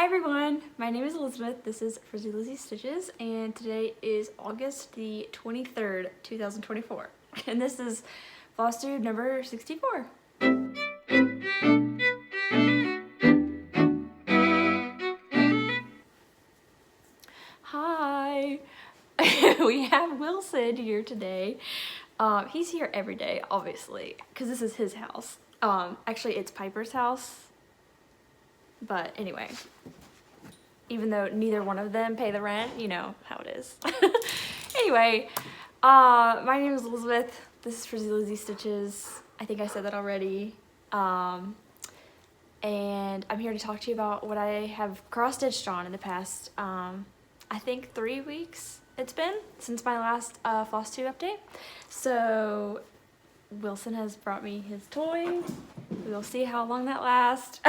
Hi everyone, my name is Elizabeth. This is Frizzy Lizzie Stitches, and today is August the 23rd, 2024. And this is Flosstube number 64. Hi! We have Wilson here today. He's here every day, obviously, because this is his house. Actually, it's Piper's house. But anyway, even though neither one of them pay the rent, you know how it is. Anyway, my name is Elizabeth. This is Frizzy Lizzie Stitches. I think I said that already. And I'm here to talk to you about what I have cross-stitched on in the past, I think 3 weeks it's been since my last Flosstube update. So Wilson has brought me his toy. We'll see how long that lasts.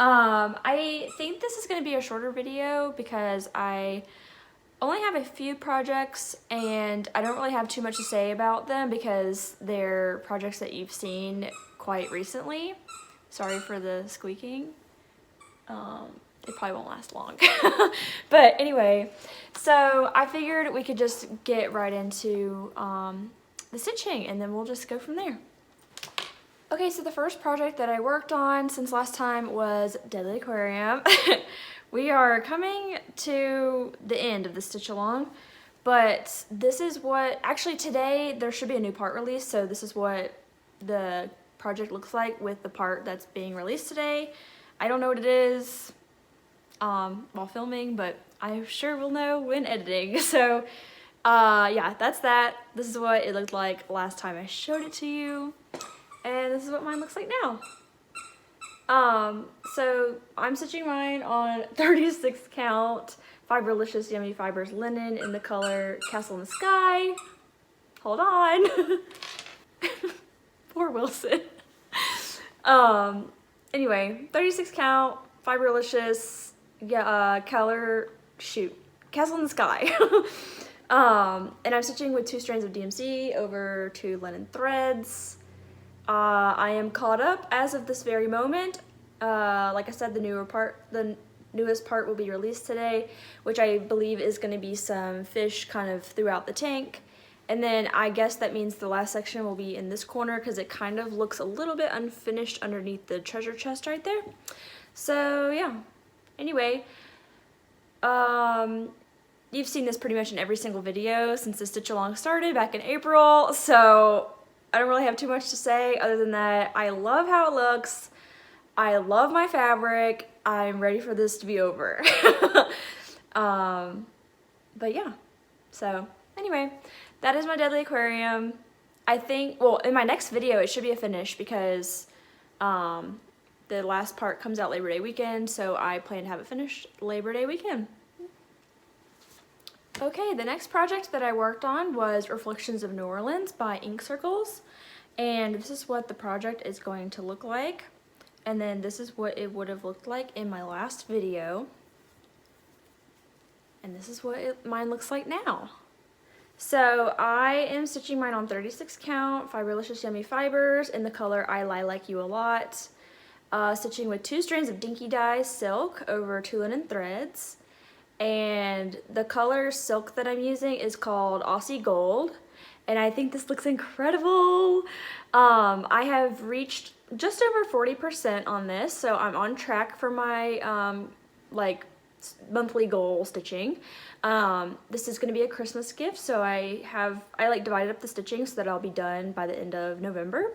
I think this is going to be a shorter video because I only have a few projects and I don't really have too much to say about them because they're projects that you've seen quite recently. Sorry for the squeaking. It probably won't last long. But anyway, so I figured we could just get right into the stitching and then we'll just go from there. Okay, so the first project that I worked on since last time was Deadly Aquarium. We are coming to the end of the stitch along, but this is what, actually today there should be a new part release, so this is what the project looks like with the part that's being released today. I don't know what it is while filming, but I sure will know when editing. So yeah, that's that. This is what it looked like last time I showed it to you. And this is what mine looks like now. So I'm stitching mine on 36 count Fiberlicious Yummy Fibers linen in the color Castle in the Sky. Hold on. Poor Wilson. Anyway, 36 count Fiberlicious color, Castle in the Sky. And I'm stitching with 2 strands of DMC over 2 linen threads. I am caught up as of this very moment. Like I said, the newest part will be released today, which I believe is going to be some fish kind of throughout the tank. And then I guess that means the last section will be in this corner because it kind of looks a little bit unfinished underneath the treasure chest right there. So yeah, anyway, you've seen this pretty much in every single video since the stitch along started back in April, so I don't really have too much to say other than that I love how it looks. I love my fabric. I'm ready for this to be over. But yeah, so anyway, that is my Deadly Aquarium. I think, well, in my next video it should be a finish because the last part comes out Labor Day weekend, so I plan to have it finished Labor Day weekend. Okay, the next project that I worked on was Reflections of New Orleans by Ink Circles, and this is what the project is going to look like, and then this is what it would have looked like in my last video, and this is what mine looks like now. So I am stitching mine on 36 count Fiberlicious Yummy Fibers in the color I Like You a Lot, stitching with 2 strands of Dinky Dye silk over 2 linen threads. And the color silk that I'm using is called Aussie Gold, and I think this looks incredible. I have reached just over 40% on this, so I'm on track for my like monthly goal stitching. This is going to be a Christmas gift, so I like divided up the stitching so that I'll be done by the end of November.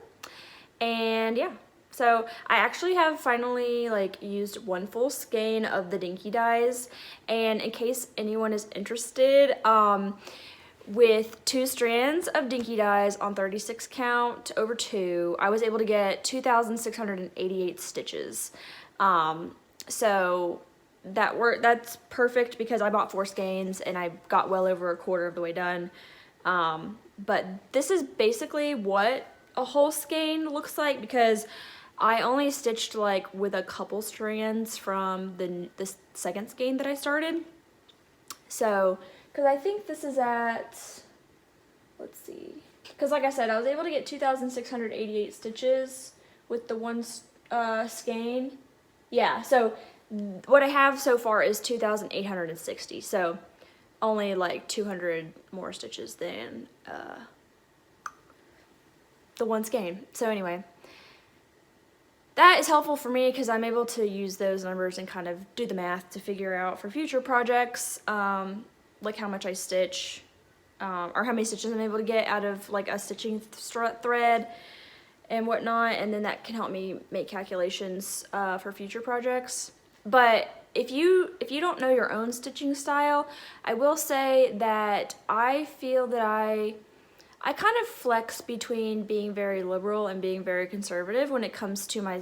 And yeah. So I actually have finally like used 1 full skein of the Dinky Dyes, and in case anyone is interested, with 2 strands of Dinky Dyes on 36 count over 2, I was able to get 2,688 stitches. So that's perfect because I bought 4 skeins and I got well over a quarter of the way done. But this is basically what a whole skein looks like because I only stitched like with a couple strands from the second skein that I started. So, because I think this is at, let's see, because like I said, I was able to get 2,688 stitches with the 1 skein. Yeah, so what I have so far is 2,860, so only like 200 more stitches than the one skein. So anyway, that is helpful for me because I'm able to use those numbers and kind of do the math to figure out for future projects, like how much I stitch, or how many stitches I'm able to get out of like a stitching thread and whatnot, and then that can help me make calculations for future projects. But if you don't know your own stitching style, I will say that I feel that I kind of flex between being very liberal and being very conservative when it comes to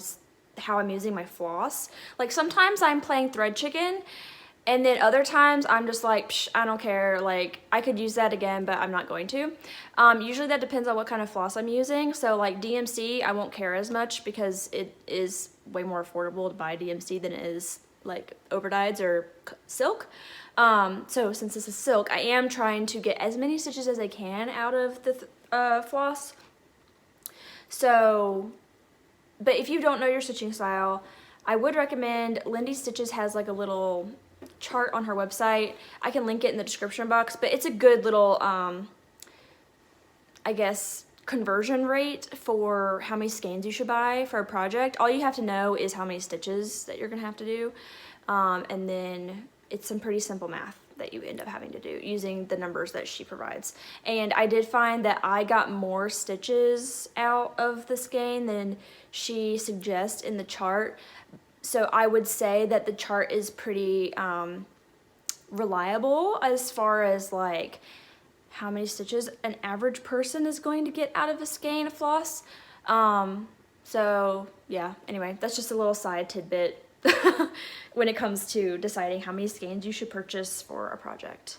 how I'm using my floss. Like sometimes I'm playing thread chicken, and then other times I'm just like, psh, I don't care, like I could use that again, but I'm not going to. Usually that depends on what kind of floss I'm using. So like DMC, I won't care as much because it is way more affordable to buy DMC than it is like overdyes or silk. So since this is silk, I am trying to get as many stitches as I can out of the floss. So, but if you don't know your stitching style, I would recommend Lindy Stitches has like a little chart on her website. I can link it in the description box, but it's a good little, I guess, conversion rate for how many skeins you should buy for a project. All you have to know is how many stitches that you're gonna have to do, and then it's some pretty simple math that you end up having to do using the numbers that she provides. And I did find that I got more stitches out of the skein than she suggests in the chart. So I would say that the chart is pretty reliable as far as like how many stitches an average person is going to get out of a skein of floss. So yeah, anyway, that's just a little side tidbit when it comes to deciding how many skeins you should purchase for a project.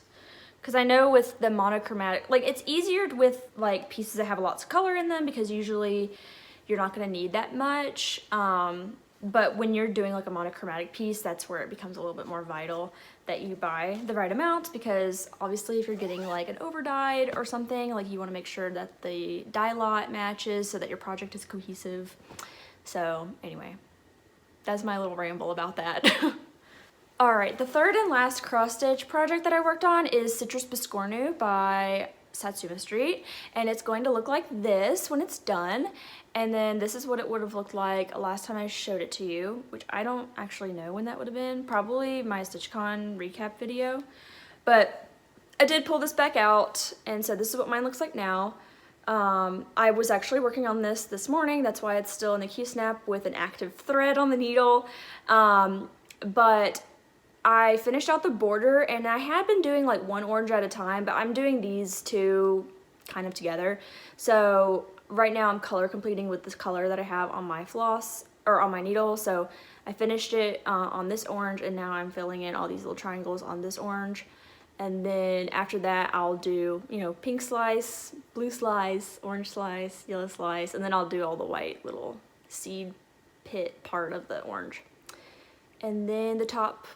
Because I know with the monochromatic, like it's easier with like pieces that have lots of color in them because usually you're not going to need that much. But when you're doing like a monochromatic piece, that's where it becomes a little bit more vital that you buy the right amount, because obviously if you're getting like an overdyed or something, like you want to make sure that the dye lot matches so that your project is cohesive. So anyway, that's my little ramble about that. Alright, the third and last cross stitch project that I worked on is Citrus Biscornu by Satsuma Street, and it's going to look like this when it's done. And then this is what it would have looked like last time I showed it to you, which I don't actually know when that would have been. Probably my StitchCon recap video. But I did pull this back out, and so this is what mine looks like now. I was actually working on this morning. That's why it's still in the Q-snap with an active thread on the needle. But I finished out the border, and I had been doing like one orange at a time, but I'm doing these two kind of together. So right now I'm color completing with this color that I have on my floss, or on my needle. So I finished it on this orange, and now I'm filling in all these little triangles on this orange. And then after that I'll do, you know, pink slice, blue slice, orange slice, yellow slice, and then I'll do all the white little seed pit part of the orange. And then the top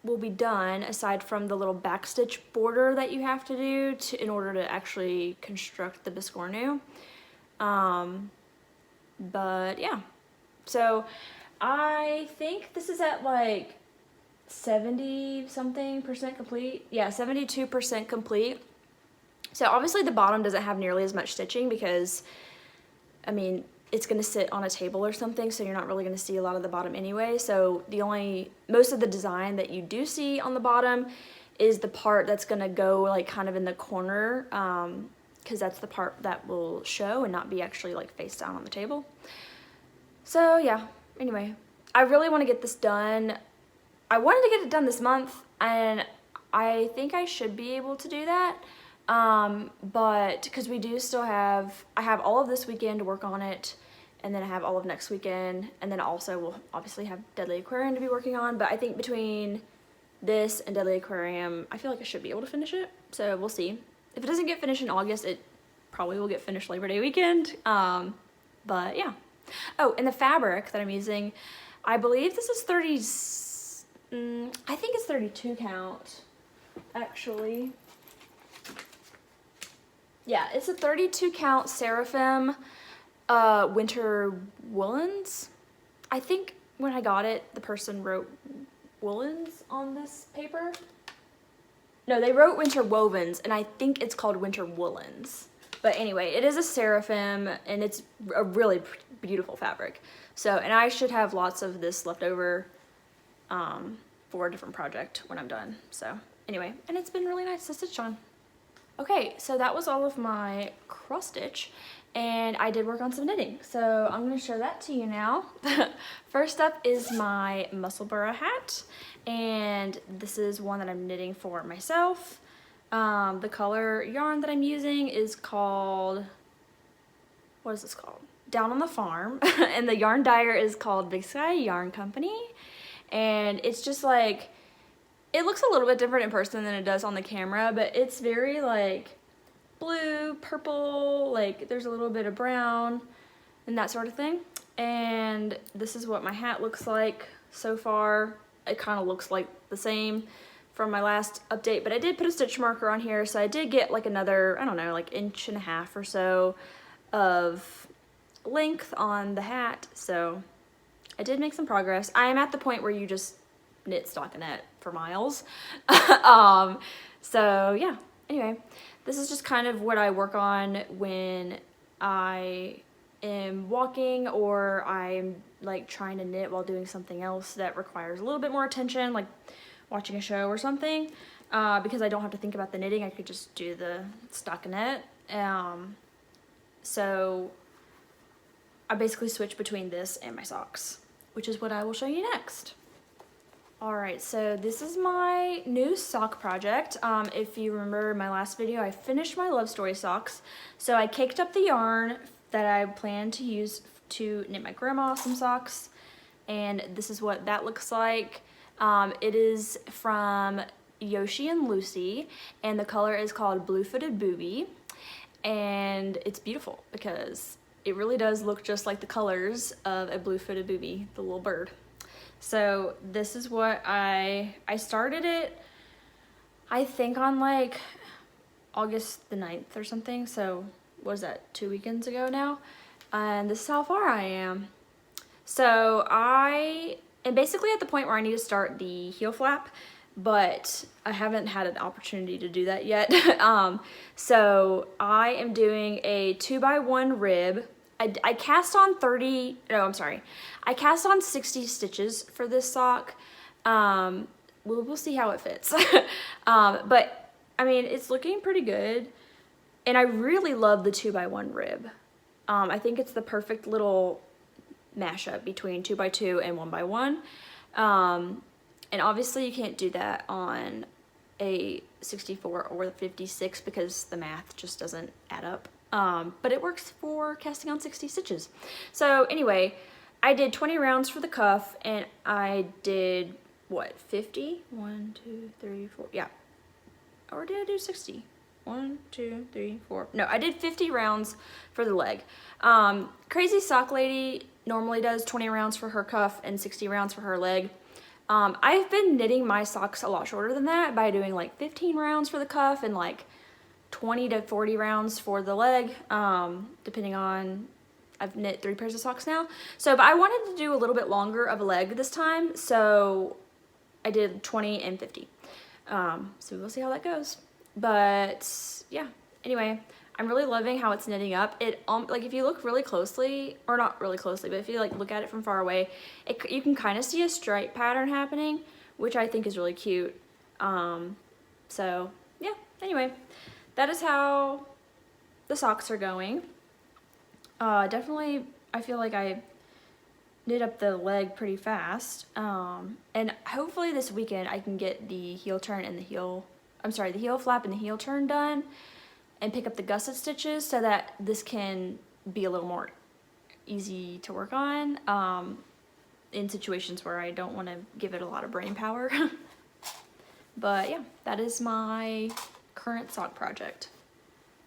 will be done, aside from the little backstitch border that you have to do in order to actually construct the Biscornu. But yeah, so I think this is at like 70-something% complete. Yeah, 72% complete. So obviously the bottom doesn't have nearly as much stitching because, I mean, it's going to sit on a table or something, so you're not really going to see a lot of the bottom anyway. So most of the design that you do see on the bottom is the part that's going to go like kind of in the corner, because that's the part that will show and not be actually like face down on the table. So yeah, anyway, I really want to get this done. I wanted to get it done this month, and I think I should be able to do that. But because we do still have, I have all of this weekend to work on it, and then I have all of next weekend, and then also we'll obviously have Deadly Aquarium to be working on. But I think between this and Deadly Aquarium, I feel like I should be able to finish it. So we'll see. If it doesn't get finished in August, it probably will get finished Labor Day weekend. But yeah. Oh, and the fabric that I'm using, I believe this is 30, I think it's 32 count, actually. Yeah, it's a 32 count Seraphim winter woolens. I think when I got it, the person wrote woolens on this paper. No, they wrote winter wovens, and I think it's called winter woolens. But anyway, it is a seraphim, and it's a really beautiful fabric. So, and I should have lots of this left over for a different project when I'm done. So anyway, and it's been really nice to stitch on. Okay, so that was all of my cross stitch, and I did work on some knitting. So I'm gonna show that to you now. First up is my Musselburgh hat, and this is one that I'm knitting for myself. The color yarn that I'm using is called, what is this called? Down on the Farm, and the yarn dyer is called Big Sky Yarn Company, and it's just like, it looks a little bit different in person than it does on the camera, but it's very like blue, purple, like there's a little bit of brown and that sort of thing. And this is what my hat looks like so far. It kind of looks like the same from my last update, but I did put a stitch marker on here, so I did get like another, I don't know, like 1.5 inches or so of length on the hat, so I did make some progress. I am at the point where you just knit stockinette for miles. So yeah, anyway, this is just kind of what I work on when I am walking or I'm like trying to knit while doing something else that requires a little bit more attention, like watching a show or something, because I don't have to think about the knitting. I could just do the stockinette. So I basically switch between this and my socks, which is what I will show you next. Alright, so this is my new sock project. If you remember my last video, I finished my Love Story socks. So I caked up the yarn that I plan to use to knit my grandma some socks, and this is what that looks like. It is from Yoshi and Lucy, and the color is called Blue-Footed Booby, and it's beautiful because it really does look just like the colors of a blue-footed booby, the little bird. So this is what I started it, I think on like August the 9th or something. So what was that, 2 weekends ago now? And this is how far I am. So I am basically at the point where I need to start the heel flap, but I haven't had an opportunity to do that yet. So I am doing a 2x1 rib. I cast on I cast on 60 stitches for this sock. We'll see how it fits. But I mean, it's looking pretty good, and I really love the 2x1 rib. I think it's the perfect little mashup between 2x2 and 1x1. And obviously you can't do that on a 64 or the 56 because the math just doesn't add up. But it works for casting on 60 stitches. So anyway, I did 20 rounds for the cuff, and I did, what, 50? 1, 2, 3, 4, yeah. Or did I do 60? 1, 2, 3, 4. No, I did 50 rounds for the leg. Crazy Sock Lady normally does 20 rounds for her cuff and 60 rounds for her leg. I've been knitting my socks a lot shorter than that by doing like 15 rounds for the cuff and like 20 to 40 rounds for the leg, depending on, I've knit 3 pairs of socks now. So, but I wanted to do a little bit longer of a leg this time, so I did 20 and 50. So we'll see how that goes. But yeah, anyway, I'm really loving how it's knitting up. It, like if you look really closely, or not really closely, but if you like look at it from far away, you can kind of see a stripe pattern happening, which I think is really cute. So yeah, anyway. That is how the socks are going. Definitely, I feel like I knit up the leg pretty fast. And hopefully this weekend I can get the heel turn and the heel flap and the heel turn done and pick up the gusset stitches so that this can be a little more easy to work on in situations where I don't want to give it a lot of brain power. But yeah, that is my current sock project.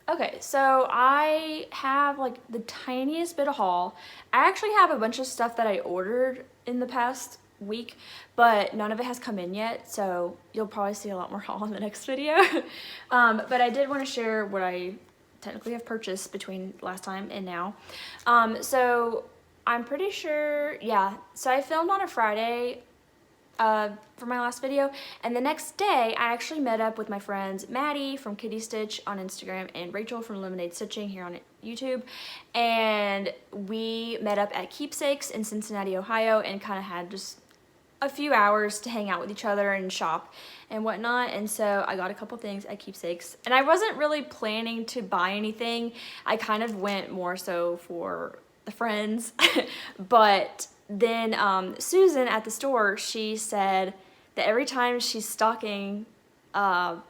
Okay, so I have like the tiniest bit of haul. I actually have a bunch of stuff that I ordered in the past week, but none of it has come in yet, so you'll probably see a lot more haul in the next video. But I did want to share what I technically have purchased between last time and now. So I'm pretty sure, yeah, so I filmed on a Friday. for my last video. And the next day, I actually met up with my friends Maddie from Kitty Stitch on Instagram and Rachel from Lemonade Stitching here on YouTube. And we met up at Keepsakes in Cincinnati, Ohio, and kind of had just a few hours to hang out with each other and shop and whatnot. And so I got a couple things at Keepsakes, and I wasn't really planning to buy anything. I kind of went more so for the friends. But then Susan at the store, she said that every time she's stocking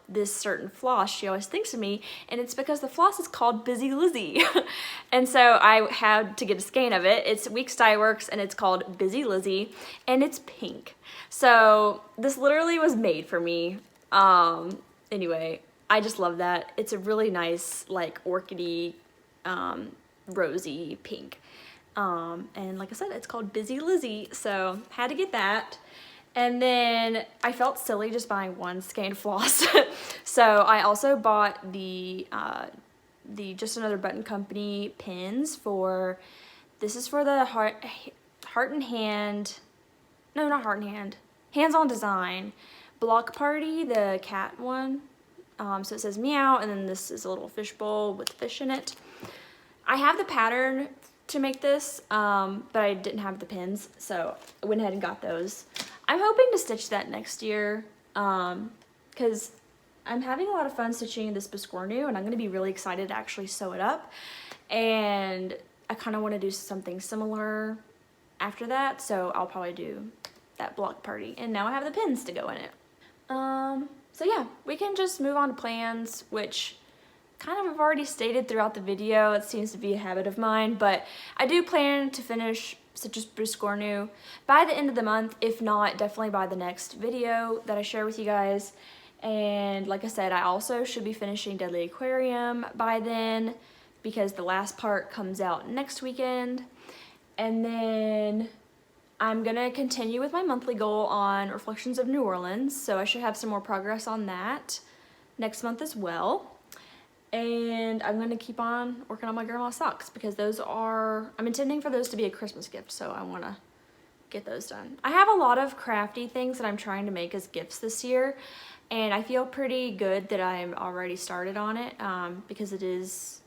this certain floss, she always thinks of me, and it's because the floss is called Busy Lizzie. And so I had to get a scan of it. It's Weeks Dye Works, and it's called Busy Lizzie, and it's pink. So this literally was made for me. Anyway, I just love that. It's a really nice, like, orchidy, rosy pink. And like I said, it's called Busy Lizzie, so had to get that. And then I felt silly just buying one skein floss. So I also bought the Just Another Button Company pins for, this is for the Heart and Hand, no, not Heart and Hand, Hands On Design Block Party, the cat one. So it says meow, and then this is a little fishbowl with fish in it. I have the pattern to make this, but I didn't have the pins, so I went ahead and got those. I'm hoping to stitch that next year, because I'm having a lot of fun stitching this Biscornu, and I'm going to be really excited to actually sew it up. And I kind of want to do something similar after that, so I'll probably do that block party. And now I have the pins to go in it. So yeah, we can just move on to plans, which kind of have already stated throughout the video. It seems to be a habit of mine, but I do plan to finish Stitches Biscornu by the end of the month, if not definitely by the next video that I share with you guys. And like I said, I also should be finishing Deadly Aquarium by then, because the last part comes out next weekend. And then I'm gonna continue with my monthly goal on Reflections of New Orleans, so I should have some more progress on that next month as well. And I'm gonna keep on working on my grandma socks, because those are, I'm intending for those to be a Christmas gift, so I wanna get those done. I have a lot of crafty things that I'm trying to make as gifts this year, and I feel pretty good that I'm already started on it, because it is,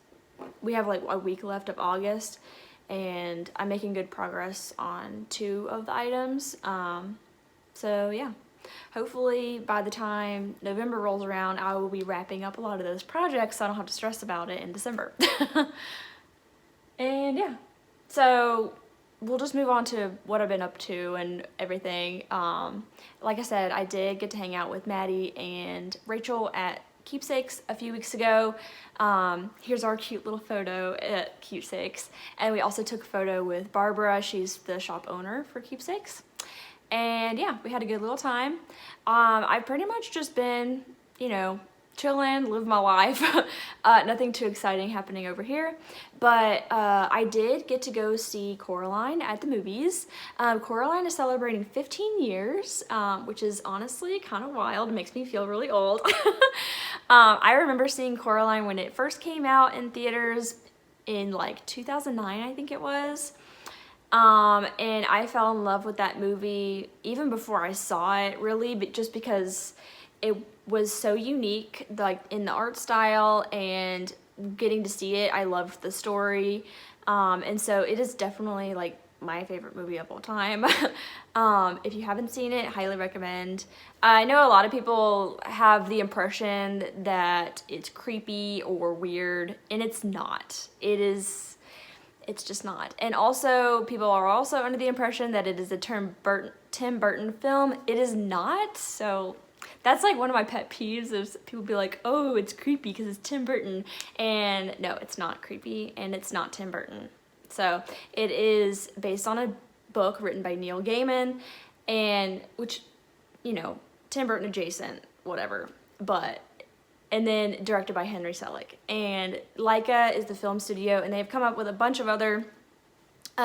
we have like a week left of August, and I'm making good progress on 2 of the items. So yeah. Hopefully by the time November rolls around, I will be wrapping up a lot of those projects, so I don't have to stress about it in December. And yeah, so we'll just move on to what I've been up to and everything. Like I said, I did get to hang out with Maddie and Rachel at Keepsakes a few weeks ago. Here's our cute little photo at Keepsakes. And we also took a photo with Barbara. She's the shop owner for Keepsakes. And yeah, we had a good little time. I've pretty much just been, you know, chilling, live my life. Nothing too exciting happening over here. But I did get to go see Coraline at the movies. Coraline is celebrating 15 years, which is honestly kind of wild. It makes me feel really old. I remember seeing Coraline when it first came out in theaters in like 2009, I think it was. And I fell in love with that movie even before I saw it, really, but just because it was so unique, like in the art style, and getting to see it, I loved the story. And so it is definitely like my favorite movie of all time. If you haven't seen it, highly recommend. I know a lot of people have the impression that it's creepy or weird, and it's not. It's just not. And also, people are also under the impression that it is a Tim Burton film. It is not. So that's like one of my pet peeves, is people be like, oh, it's creepy because it's Tim Burton. And no, it's not creepy, and it's not Tim Burton. So it is based on a book written by Neil Gaiman, and which, you know, Tim Burton adjacent, whatever. And then directed by Henry Selick. And Leica is the film studio, and they've come up with a bunch of other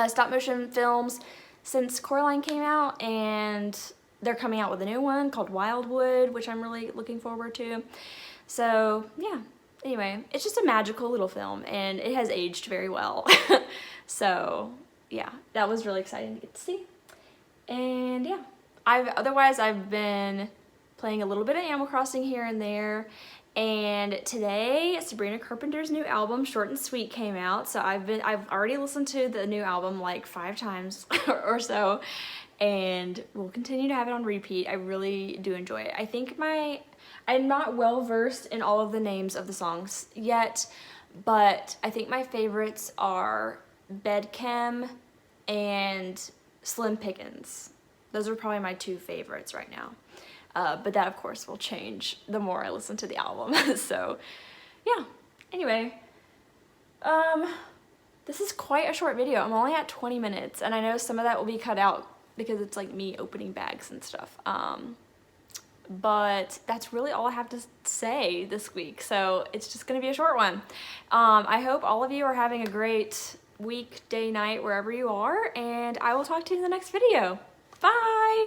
stop motion films since Coraline came out, and they're coming out with a new one called Wildwood, which I'm really looking forward to. So yeah, anyway, it's just a magical little film, and it has aged very well. So yeah, that was really exciting to get to see. And yeah, Otherwise I've been playing a little bit of Animal Crossing here and there. And today, Sabrina Carpenter's new album, Short and Sweet, came out. So I've already listened to the new album like 5 times or so, and we'll continue to have it on repeat. I really do enjoy it. I think I'm not well versed in all of the names of the songs yet, but I think my favorites are Bedchem and Slim Pickens. Those are probably my 2 favorites right now. But that, of course, will change the more I listen to the album. So, yeah. Anyway, this is quite a short video. I'm only at 20 minutes, and I know some of that will be cut out because it's like me opening bags and stuff. But that's really all I have to say this week. So it's just gonna be a short one. I hope all of you are having a great week, day, night, wherever you are, and I will talk to you in the next video. Bye!